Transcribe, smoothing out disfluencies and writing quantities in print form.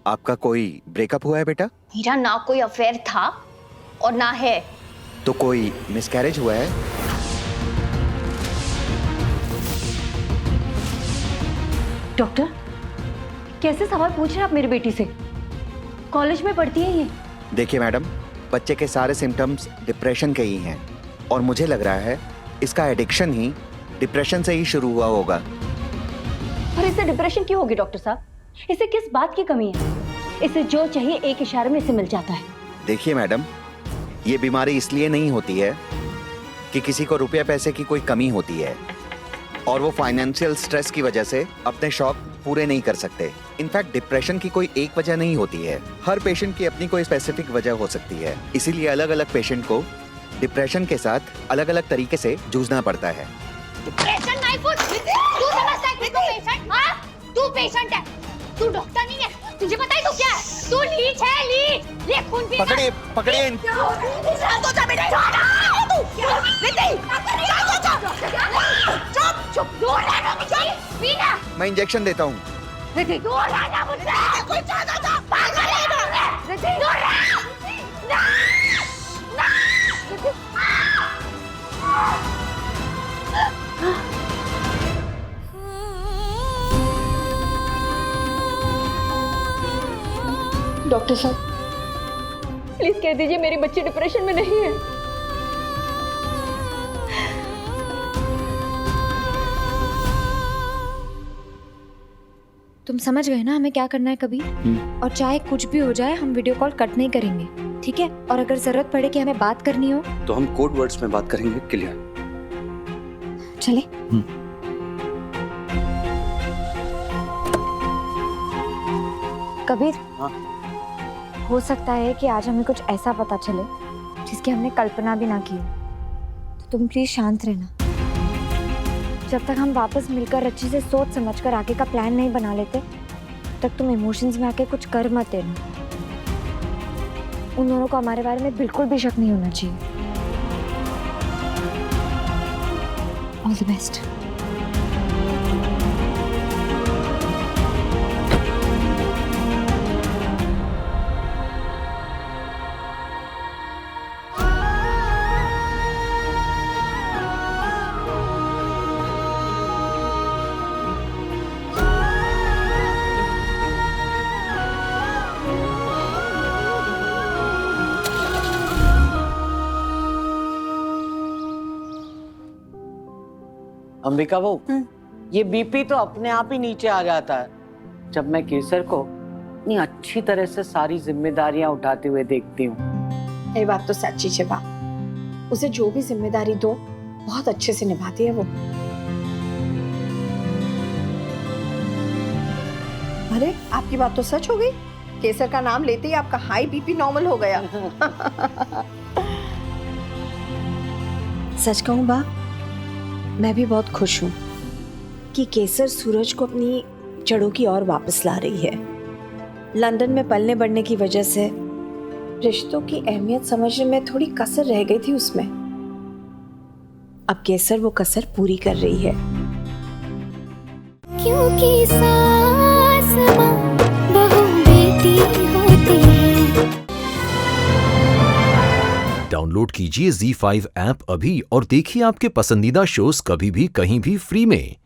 आपका कोई ब्रेकअप हुआ है बेटा? मेरा ना कोई अफेयर था और ना है। तो कोई मिसकैरेज हुआ है? डॉक्टर, कैसे सवाल पूछ रहे हैं आप मेरी बेटी से? कॉलेज में पढ़ती है ये। देखिए मैडम, बच्चे के सारे सिम्टम्स डिप्रेशन के ही हैं और मुझे लग रहा है इसका एडिक्शन ही डिप्रेशन से ही शुरू हुआ होगा। पर इसे डिप्रेशन क्यों होगी डॉक्टर साहब? इसे किस बात की कमी है? इसे जो चाहिए एक इशारे में इसे मिल जाता है। देखिए मैडम, ये बीमारी इसलिए नहीं होती है कि किसी को रुपये पैसे की कोई कमी होती है और वो फाइनेंशियल स्ट्रेस की वजह से अपने शौक पूरे नहीं कर सकते। इनफैक्ट डिप्रेशन की कोई एक वजह नहीं होती है, हर पेशेंट की अपनी कोई स्पेसिफिक वजह हो सकती है। इसीलिए अलग अलग पेशेंट को डिप्रेशन के साथ अलग अलग तरीके से जूझना पड़ता है। डिप्रेशन नहीं तू समझता है कि तू पेशेंट? हाँ, तू पेशेंट है, तू डॉक्टर नहीं है। तुझे पता है तू क्या है? तू लीच है, लीच। ले खून पी। पकड़िए पकड़िए। चुप दूर रहना मुझे। पीना। मैं इंजेक्शन देता हूँ। दूर रहना मुझसे। कोई चाहता था पागल है ना? दूर रह। ना डॉक्टर साहब, प्लीज कह दीजिए मेरी बच्ची डिप्रेशन में नहीं है। तुम समझ गए ना हमें क्या करना है कभी? और चाहे कुछ भी हो जाए हम वीडियो कॉल कट नहीं करेंगे, ठीक है? और अगर जरूरत पड़े कि हमें बात करनी हो तो हम कोड वर्ड्स में बात करेंगे। क्लियर? चले। कबीर, हाँ? हो सकता है कि आज हमें कुछ ऐसा पता चले जिसकी हमने कल्पना भी ना की हो, तो तुम प्लीज शांत रहना। जब तक हम वापस मिलकर अच्छे से सोच समझकर आगे का प्लान नहीं बना लेते, तब तक तुम इमोशंस में आके कुछ कर मत देना। उन दोनों को हमारे बारे में बिल्कुल भी शक नहीं होना चाहिए। All the best. अंबिका वो ये बीपी तो अपने आप ही नीचे आ जाता है जब मैं केसर को इतनी अच्छी तरह से सारी जिम्मेदारियां उठाते हुए देखती हूँ। ये बात तो सच्ची है बाप। उसे जो भी जिम्मेदारी दो बहुत अच्छे से निभाती है वो। अरे आपकी बात तो सच हो गई। केसर का नाम लेते ही आपका हाई बीपी नॉर्मल हो गया। सच कहूँ बा, मैं भी बहुत खुश हूँ कि केसर सूरज को अपनी जड़ों की ओर वापस ला रही है। लंदन में पलने बढ़ने की वजह से रिश्तों की अहमियत समझने में थोड़ी कसर रह गई थी उसमें। अब केसर वो कसर पूरी कर रही है। क्योंकि सास माँ बहू बेटी होती है। डाउनलोड कीजिए ZEE5 ऐप अभी और देखिए आपके पसंदीदा शोज कभी भी कहीं भी फ्री में।